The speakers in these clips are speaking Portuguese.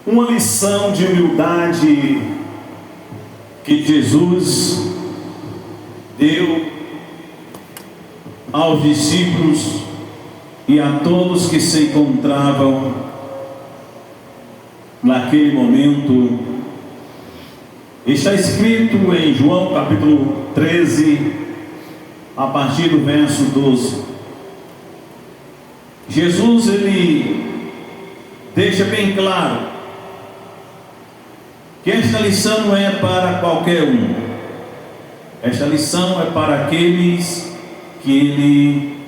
uma lição de humildade que Jesus deu aos discípulos e a todos que se encontravam naquele momento. Está escrito em João capítulo 13, a partir do verso 12. Jesus, ele deixa bem claro que esta lição não é para qualquer um. Esta lição é para aqueles que ele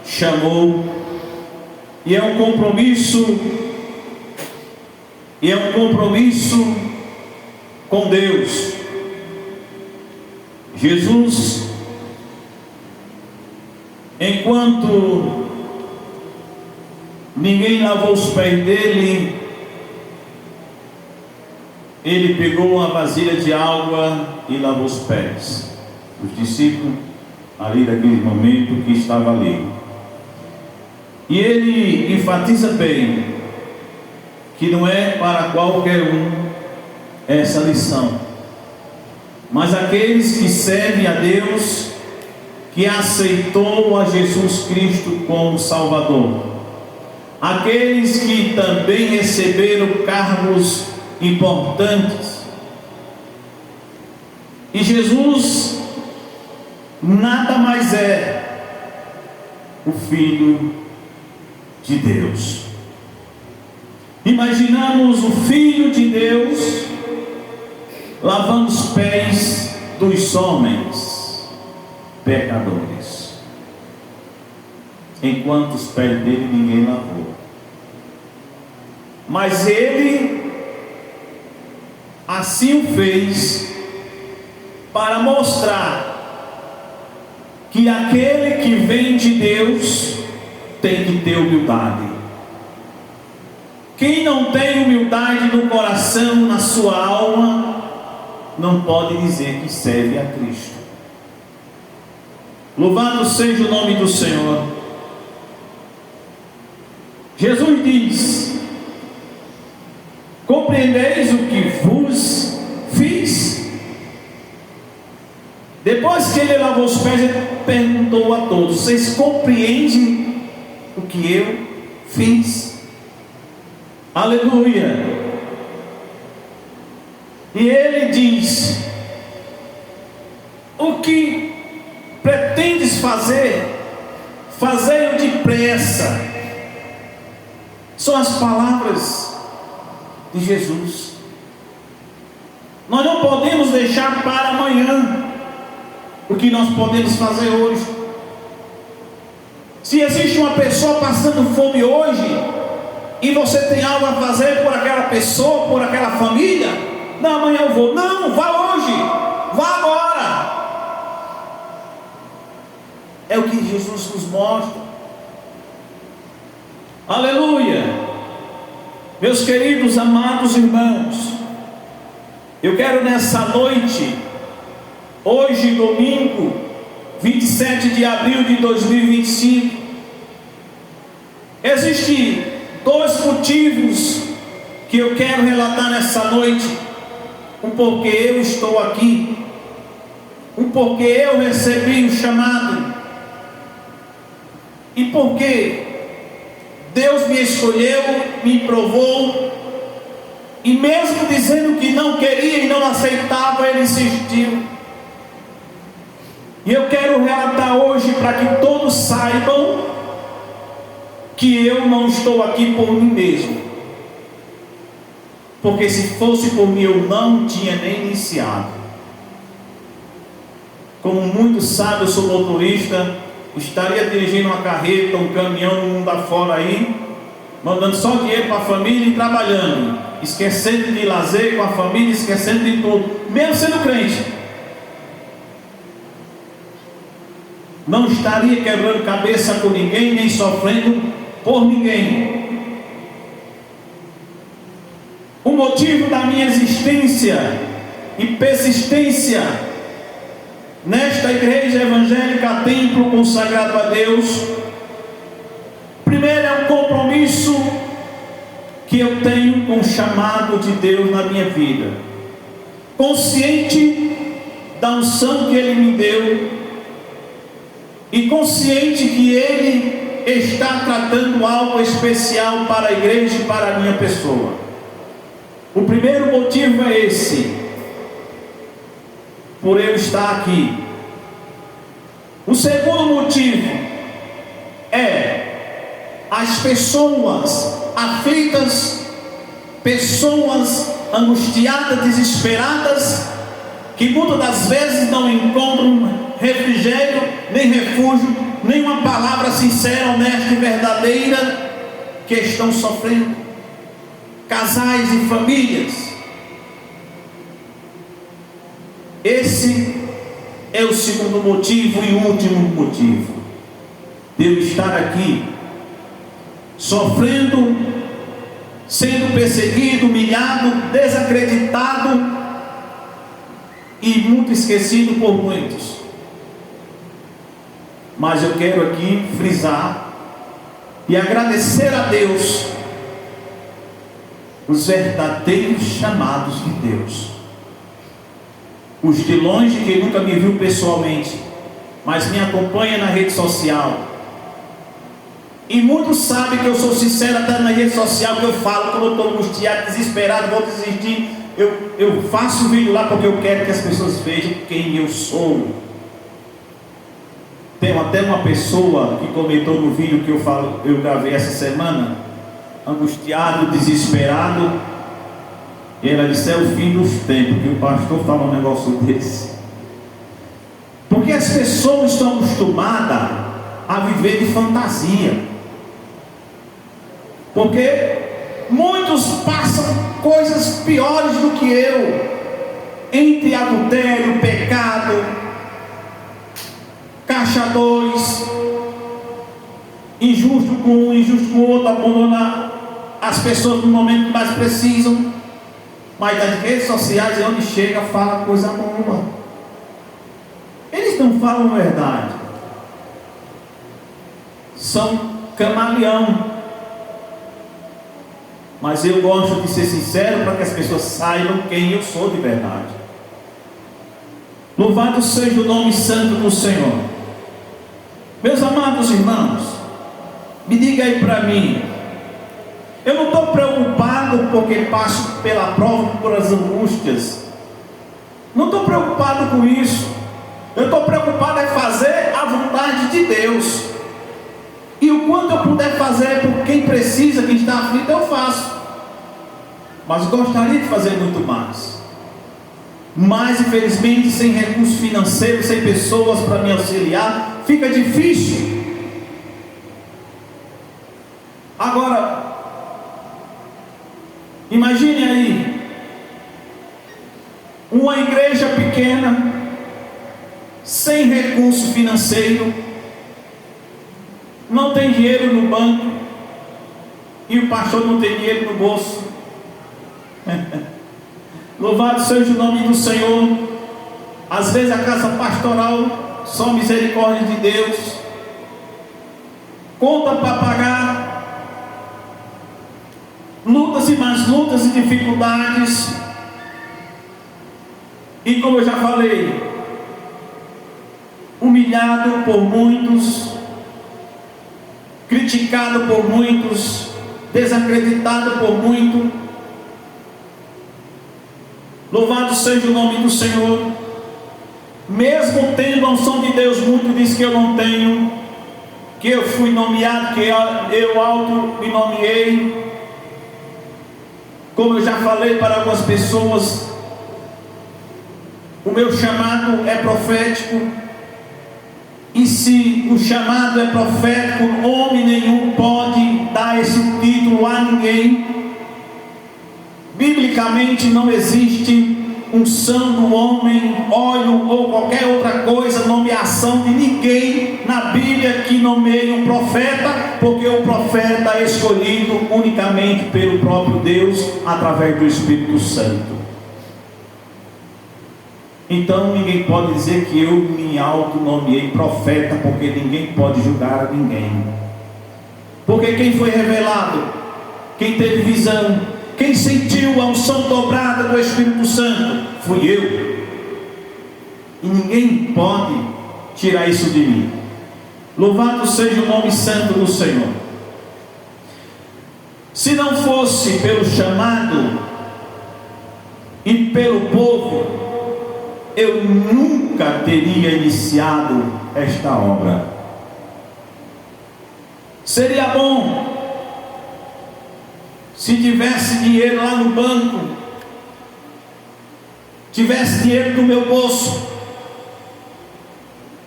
chamou, e é um compromisso com Deus. Jesus, enquanto ninguém lavou os pés dele, ele pegou uma vasilha de água e lavou os pés dos discípulos ali daquele momento que estava ali. E ele enfatiza bem que não é para qualquer um essa lição, mas aqueles que servem a Deus, que aceitou a Jesus Cristo como Salvador, aqueles que também receberam cargos importantes. E Jesus nada mais é o Filho de Deus. Imaginamos o Filho de Deus lavando os pés dos homens pecadores, enquanto os pés dele ninguém lavou. Mas ele assim o fez para mostrar que aquele que vem de Deus tem que ter humildade. Quem não tem humildade no coração, na sua alma, não pode dizer que serve a Cristo. Louvado seja o nome do Senhor. Jesus diz: compreendeis o que vos fiz? Depois que ele lavou os pés, ele perguntou a todos: vocês compreendem o que eu fiz? Aleluia! E ele diz: o que pretendes fazer, fazei-o depressa. São as palavras de Jesus. Nós não podemos deixar para amanhã o que nós podemos fazer hoje. Se existe uma pessoa passando fome hoje, e você tem algo a fazer por aquela pessoa, por aquela família, não, amanhã eu vou. Não, vá hoje, vá agora. É o que Jesus nos mostra. Aleluia. Meus queridos, amados irmãos, eu quero nessa noite, hoje domingo, 27 de abril de 2025, existem dois motivos que eu quero relatar nessa noite: um porquê eu estou aqui, um porquê eu recebi o chamado, e porque Deus me escolheu, me provou, e mesmo dizendo que não queria e não aceitava, Ele insistiu. E eu quero relatar hoje para que todos saibam que eu não estou aqui por mim mesmo, porque se fosse por mim eu não tinha nem iniciado. Como muitos sabem, eu sou motorista, estaria dirigindo uma carreta, um caminhão no mundo afora aí, mandando só dinheiro para a família e trabalhando, esquecendo de lazer com a família, esquecendo de tudo, mesmo sendo crente. Não estaria quebrando cabeça com ninguém, nem sofrendo por ninguém. O motivo da minha existência e persistência nesta igreja evangélica, templo consagrado a Deus, primeiro é um compromisso que eu tenho com o chamado de Deus na minha vida, consciente da unção que Ele me deu e consciente que Ele está tratando algo especial para a igreja e para a minha pessoa. O primeiro motivo é esse, por eu estar aqui. O segundo motivo é as pessoas aflitas, pessoas angustiadas, desesperadas, que muitas das vezes não encontram refrigério, nem refúgio, nem uma palavra sincera, honesta e verdadeira, que estão sofrendo. Casais e famílias. Esse é o segundo motivo e último motivo de eu estar aqui, sofrendo, sendo perseguido, humilhado, desacreditado e muito esquecido por muitos. Mas eu quero aqui frisar e agradecer a Deus os verdadeiros chamados de Deus, os de longe que nunca me viu pessoalmente, mas me acompanha na rede social. E muitos sabem que eu sou sincero até na rede social, que eu falo quando eu estou angustiado, desesperado, vou desistir. Eu faço vídeo lá porque eu quero que as pessoas vejam quem eu sou. Tem até uma pessoa que comentou no vídeo que eu gravei essa semana, angustiado, desesperado, e ela disse: é o fim dos tempos que o pastor fala um negócio desse. Porque as pessoas estão acostumadas a viver de fantasia. Porque muitos passam coisas piores do que eu, entre adultério, pecado, caixadores, injusto com um, injusto com o outro, abandonar as pessoas no momento que mais precisam. Mas nas redes sociais é onde chega, fala coisa boa. Eles não falam a verdade, são camaleão. Mas eu gosto de ser sincero para que as pessoas saibam quem eu sou de verdade. Louvado seja o nome santo do Senhor. Meus amados irmãos, me diga aí para mim, eu não estou preocupado porque passo pela prova, por as angústias. Não estou preocupado com isso. Eu estou preocupado em fazer a vontade de Deus. E o quanto eu puder fazer por quem precisa, quem está aflito, eu faço. Mas gostaria de fazer muito mais. Mas infelizmente, sem recursos financeiros, sem pessoas para me auxiliar, fica difícil. Agora, imagine aí, uma igreja pequena, sem recurso financeiro, não tem dinheiro no banco, e o pastor não tem dinheiro no bolso. Louvado seja o nome do Senhor. Às vezes a casa pastoral, só misericórdia de Deus, conta para pagar, lutas e mais lutas e dificuldades. E como eu já falei, humilhado por muitos, criticado por muitos, desacreditado por muitos. Louvado seja o nome do Senhor. Mesmo tendo a unção de Deus, muito diz que eu não tenho, que eu fui nomeado, que eu auto me nomeei. Como eu já falei para algumas pessoas, o meu chamado é profético. E se o chamado é profético, homem nenhum pode dar esse título a ninguém. Biblicamente não existe unção do homem, óleo ou qualquer outra coisa, nomeação de ninguém na Bíblia que nomeie um profeta, porque o profeta é escolhido unicamente pelo próprio Deus, através do Espírito Santo. Então ninguém pode dizer que eu me autonomeei profeta, porque ninguém pode julgar ninguém. Porque quem foi revelado, quem teve visão, Quem sentiu a unção dobrada do Espírito Santo? Fui eu. E ninguém pode tirar isso de mim. Louvado seja o nome santo do Senhor. Se não fosse pelo chamado e pelo povo, eu nunca teria iniciado esta obra. Seria bom se tivesse dinheiro lá no banco, tivesse dinheiro no meu bolso,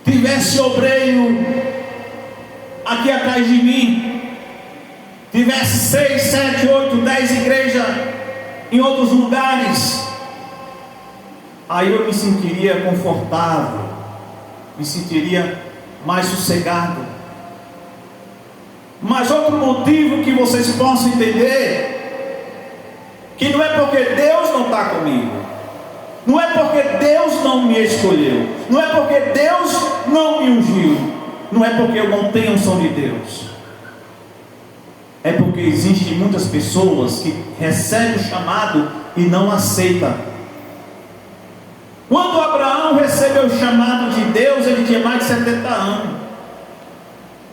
tivesse obreiro aqui atrás de mim, tivesse 6, 7, 8, 10 igrejas em outros lugares, aí eu me sentiria confortável, me sentiria mais sossegado. Mas outro motivo que vocês possam entender, que não é porque Deus não está comigo, não é porque Deus não me escolheu, não é porque Deus não me ungiu, não é porque eu não tenho unção de Deus, é porque existem muitas pessoas que recebem o chamado e não aceitam. Quando Abraão recebeu o chamado de Deus, ele tinha mais de 70 anos.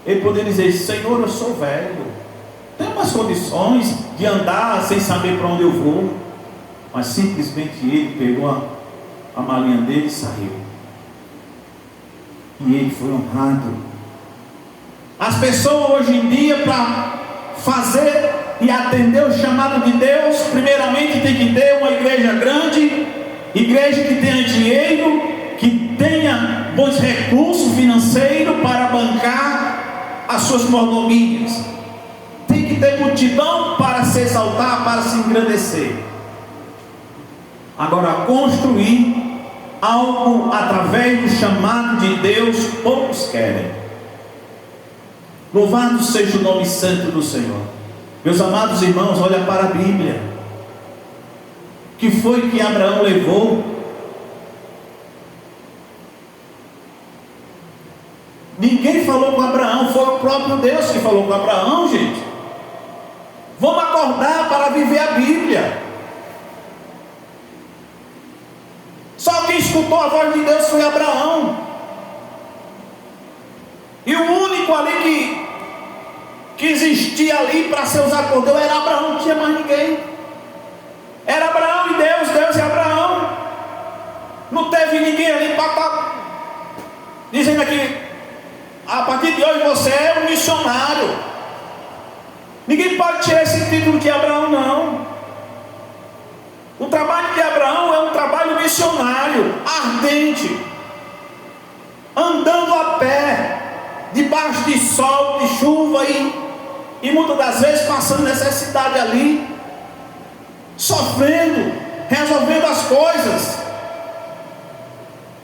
Ele poderia dizer: Senhor, eu sou velho, tenho umas condições de andar sem saber para onde eu vou. Mas simplesmente ele pegou a malinha dele e saiu. E ele foi honrado. As pessoas hoje em dia, para fazer e atender o chamado de Deus, primeiramente tem que ter uma igreja grande, igreja que tenha dinheiro, que tenha bons recursos financeiros para bancar as suas mordomias. Tem que ter multidão para se exaltar, para se engrandecer. Agora, construir algo através do chamado de Deus, poucos querem. Louvado seja o nome santo do Senhor. Meus amados irmãos, olha para a Bíblia. Que foi que Abraão levou? Ninguém falou com Abraão, foi o próprio Deus que falou com Abraão, gente. Vamos acordar para viver a Bíblia. Só quem escutou a voz de Deus foi Abraão. E o único ali que existia ali para ser usado por Deus era Abraão, não tinha mais ninguém. Era Abraão e Deus, Deus e Abraão. Não teve ninguém ali para estar dizendo aqui: a partir de hoje você é um missionário. Ninguém pode tirar esse título de Abraão, não. O trabalho de Abraão é um trabalho missionário, ardente, andando a pé, debaixo de sol, de chuva e muitas das vezes passando necessidade ali, sofrendo, resolvendo as coisas.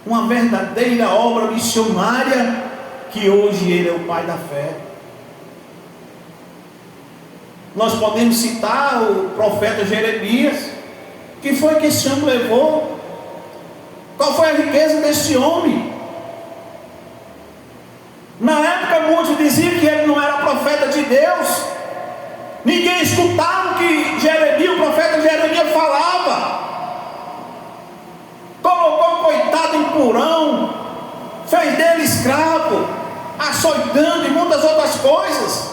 Uma verdadeira obra missionária, que hoje ele é o pai da fé. Nós podemos citar o profeta Jeremias. Que foi que esse homem levou? Qual foi a riqueza desse homem? Na época muitos diziam que ele não era profeta de Deus. Ninguém escutava o que Jeremias, o profeta Jeremias falava. Colocou o coitado em porão, fez dele escravo, açoitando e muitas outras coisas.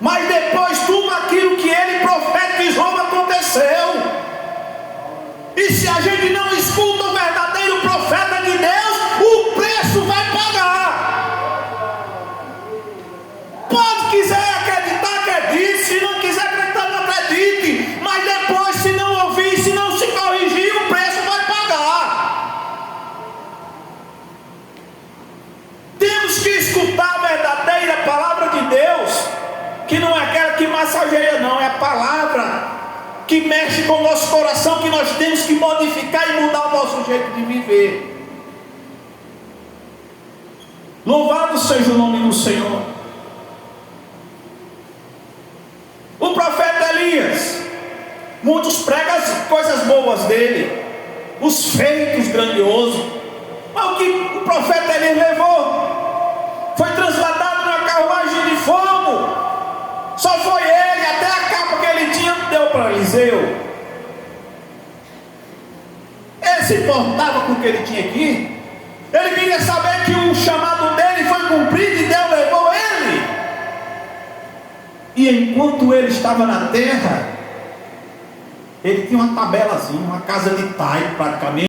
Mas depois tudo aquilo que ele profetizou aconteceu. E se a gente não escuta o verdadeiro profeta de Deus, o preço vai pagar. Pode quiser acreditar, acredite. Se não quiser acreditar, não acredite. Mas depois, se não ouvir, se não se corrigir, o preço vai pagar. Temos que escutar a verdadeira palavra de Deus, que não é aquela que massageia, não, é a palavra que mexe com o nosso coração, que nós temos que modificar e mudar o nosso jeito de viver. Louvado seja o nome do Senhor. O profeta Elias, muitos pregam as coisas boas dele, os feitos grandiosos, mas o que o profeta Elias levou? Foi transladado numa carruagem de fogo. Só foi ele, até a capa que ele tinha fariseu. Ele se importava com o que ele tinha aqui. Ele queria saber que o chamado dele foi cumprido e Deus levou ele. E enquanto ele estava na terra, ele tinha uma tabelazinha, uma casa de tais praticamente.